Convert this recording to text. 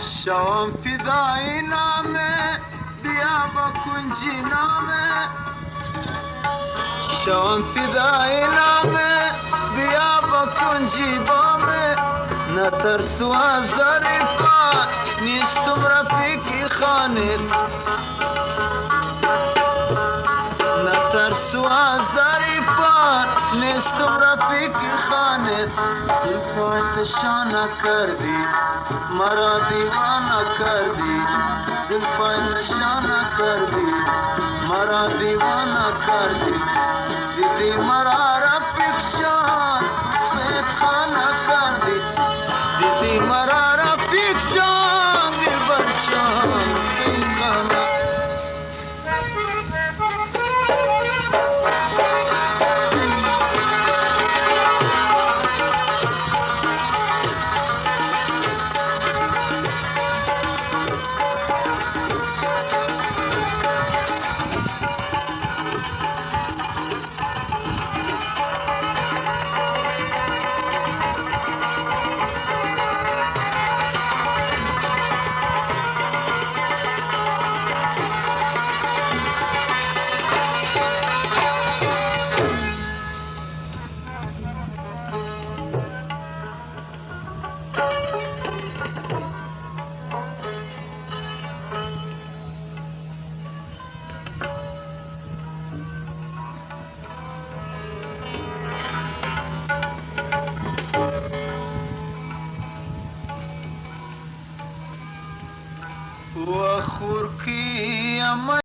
شوم فدای نامه بیا با کنجی نامه شوم فدای نامه بیا با کنجی بامه نترسو از ظریفان نیستم رفیقی خانت نترسو از ظریفان نیستم رفیقی خانت زلفای نشانه کردی مرا دیوانه کردی زلفای نشانه کردی مرا دیوانه کردی دیدی مرا رفیق جان سید خانه